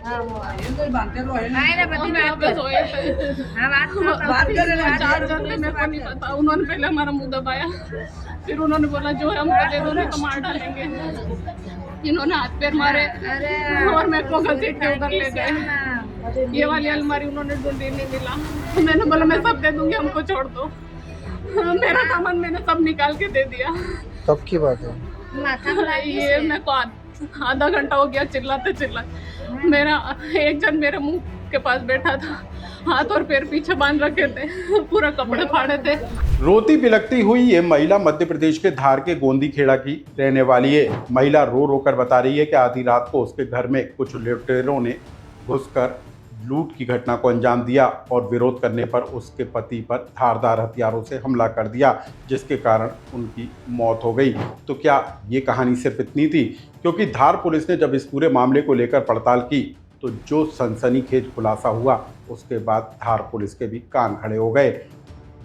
चार जन थे, मेरे को नहीं पता। उन्होंने पहले हमारा मुंह दबाया, फिर उन्होंने बोला जो है हमको दे दो नहीं तो मार डालेंगे। इन्होंने हाथ पैर मारे और मेरे को घसीट के उधर ले गए। ये वाली अलमारी उन्होंने ढूंढी, नहीं मिला। मैंने बोला मैं सब दे दूंगी, हमको छोड़ दो। मेरा सामान मैंने सब निकाल के दे दिया। कब की बात है? ये मेरे को आधा घंटा हो गया चिल्लाते चिल्लाते। मेरा एक जन मेरे मुंह के पास बैठा था, हाथ और पैर पीछे बांध रखे थे, पूरा कपड़े फाड़े थे। रोती बिलखती हुई ये महिला मध्य प्रदेश के धार के गोंदी खेड़ा की रहने वाली है। महिला रो रो कर बता रही है कि आधी रात को उसके घर में कुछ लुटेरों ने घुसकर लूट की घटना को अंजाम दिया और विरोध करने पर उसके पति पर धारदार हथियारों से हमला कर दिया, जिसके कारण उनकी मौत हो गई। तो क्या ये कहानी सिर्फ इतनी थी? क्योंकि धार पुलिस ने जब इस पूरे मामले को लेकर पड़ताल की तो जो सनसनीखेज खुलासा हुआ उसके बाद धार पुलिस के भी कान खड़े हो गए।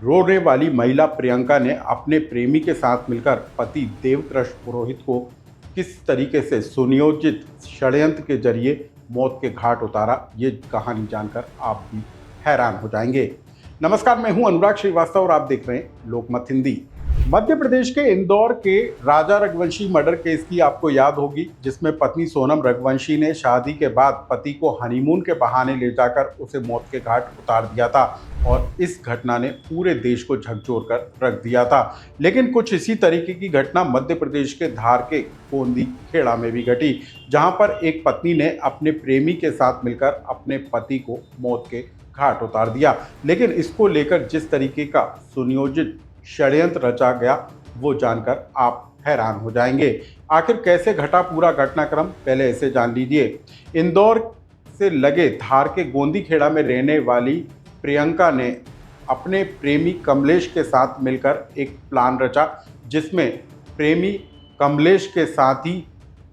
रोने वाली महिला प्रियंका ने अपने प्रेमी के साथ मिलकर पति देवकृष्ण पुरोहित को किस तरीके से सुनियोजित षड्यंत्र के जरिए मौत के घाट उतारा, ये कहानी जानकर आप भी हैरान हो जाएंगे। नमस्कार, मैं हूं अनुराग श्रीवास्तव और आप देख रहे हैं लोकमत हिंदी। मध्य प्रदेश के इंदौर के राजा रघुवंशी मर्डर केस की आपको याद होगी, जिसमें पत्नी सोनम रघुवंशी ने शादी के बाद पति को हनीमून के बहाने ले जाकर उसे मौत के घाट उतार दिया था और इस घटना ने पूरे देश को झकझोर कर रख दिया था। लेकिन कुछ इसी तरीके की घटना मध्य प्रदेश के धार के गोंदी खेड़ा में भी घटी, जहां पर एक पत्नी ने अपने प्रेमी के साथ मिलकर अपने पति को मौत के घाट उतार दिया। लेकिन इसको लेकर जिस तरीके का सुनियोजित षड्यंत्र रचा गया वो जानकर आप हैरान हो जाएंगे। आखिर कैसे घटा पूरा घटनाक्रम, पहले इसे जान लीजिए। इंदौर से लगे धार के गोंदी खेड़ा में रहने वाली प्रियंका ने अपने प्रेमी कमलेश के साथ मिलकर एक प्लान रचा, जिसमें प्रेमी कमलेश के साथी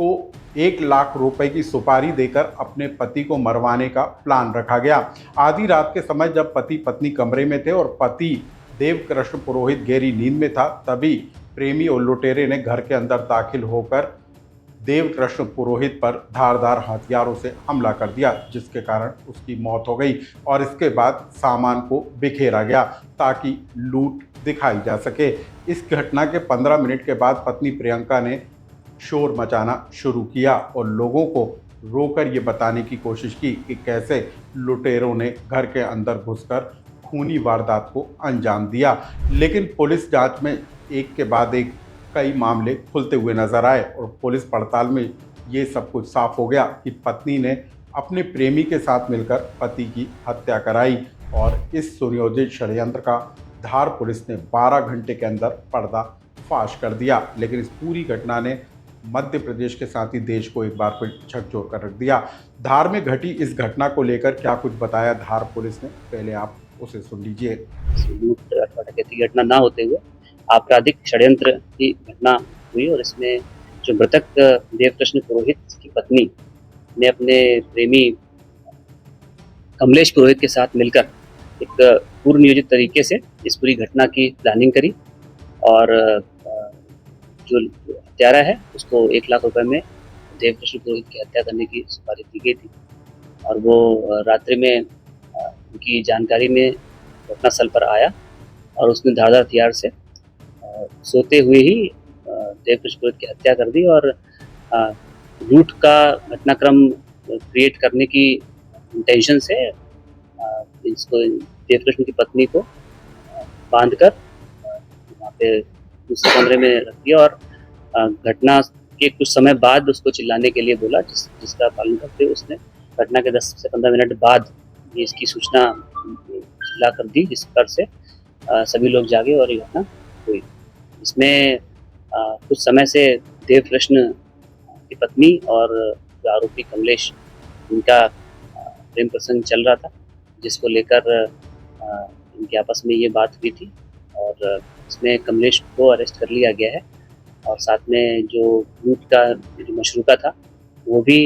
को 1 लाख रुपए की सुपारी देकर अपने पति को मरवाने का प्लान रखा गया। आधी रात के समय जब पति पत्नी कमरे में थे और पति देवकृष्ण पुरोहित गहरी नींद में था, तभी प्रेमी और लुटेरे ने घर के अंदर दाखिल होकर देवकृष्ण पुरोहित पर धारदार हथियारों से हमला कर दिया, जिसके कारण उसकी मौत हो गई और इसके बाद सामान को बिखेरा गया ताकि लूट दिखाई जा सके। इस घटना के 15 मिनट के बाद पत्नी प्रियंका ने शोर मचाना शुरू किया और लोगों को रोकर ये बताने की कोशिश की कि कैसे लुटेरों ने घर के अंदर घुसकर खूनी वारदात को अंजाम दिया। लेकिन पुलिस जांच में एक के बाद एक कई मामले खुलते हुए नजर आए और पुलिस पड़ताल में ये सब कुछ साफ हो गया कि पत्नी ने अपने प्रेमी के साथ मिलकर पति की हत्या कराई और इस सुनियोजित षड्यंत्र का धार पुलिस ने 12 घंटे के अंदर पर्दाफाश कर दिया। लेकिन इस पूरी घटना ने मध्य प्रदेश के साथ ही देश को एक बार फिर झकझोर कर रख दिया। धार में घटी इस घटना को लेकर क्या कुछ बताया धार पुलिस ने, पहले आप उसे सुन लीजिए। लूट की घटना ना होते हुए आपराधिक षड्यंत्र की घटना हुई और इसमें जो मृतक देवकृष्ण पुरोहित की पत्नी ने अपने प्रेमी कमलेश पुरोहित के साथ मिलकर एक पूर्व नियोजित तरीके से इस पूरी घटना की प्लानिंग करी और जो हत्यारा है उसको 1 लाख रुपए में देवकृष्ण पुरोहित की हत्या करने की सुपारी दी गई थी और वो रात्रि में उनकी जानकारी में घटनास्थल पर आया और उसने धारदार हथियार से सोते हुए ही देवकृष्ण पुरोहित की हत्या कर दी और लूट का घटनाक्रम क्रिएट करने की इंटेंशन से इसको देवकृष्ण की पत्नी को बांधकर वहाँ पे दूसरे कमरे में रख दिया और घटना के कुछ समय बाद उसको चिल्लाने के लिए बोला, जिसका पालन करते हुए उसने घटना के 10 से 15 मिनट बाद ये इसकी सूचना चिल्ला कर दी, जिस पर से सभी लोग जागे और ये घटना हुई। इसमें कुछ समय से देवकृष्ण की पत्नी और जो आरोपी कमलेश, इनका प्रेम प्रसंग चल रहा था, जिसको लेकर इनकी आपस में ये बात हुई थी और इसमें कमलेश को अरेस्ट कर लिया गया है और साथ में जो लूट का जो मशरूका था वो भी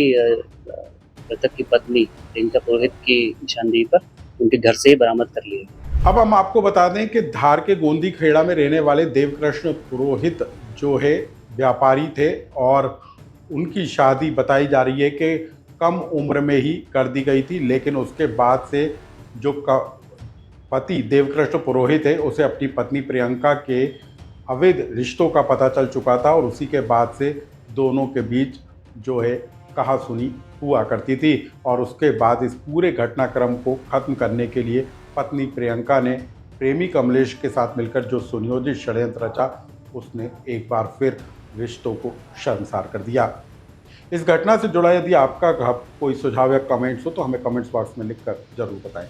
मृतक की पत्नी प्रियंका पुरोहित की निशानदेही पर उनके घर से ही बरामद कर लिए। अब हम आपको बता दें कि धार के गोंदी खेड़ा में रहने वाले देवकृष्ण पुरोहित जो है व्यापारी थे और उनकी शादी बताई जा रही है कि कम उम्र में ही कर दी गई थी, लेकिन उसके बाद से जो पति देवकृष्ण पुरोहित है उसे अपनी पत्नी प्रियंका के अवैध रिश्तों का पता चल चुका था और उसी के बाद से दोनों के बीच जो है कहासुनी हुआ करती थी। और उसके बाद इस पूरे घटनाक्रम को ख़त्म करने के लिए पत्नी प्रियंका ने प्रेमी कमलेश के साथ मिलकर जो सुनियोजित षड्यंत्र रचा, उसने एक बार फिर रिश्तों को शर्मसार कर दिया। इस घटना से जुड़ा यदि आपका कोई सुझाव या कमेंट्स हो तो हमें कमेंट्स बॉक्स में लिखकर जरूर बताएं।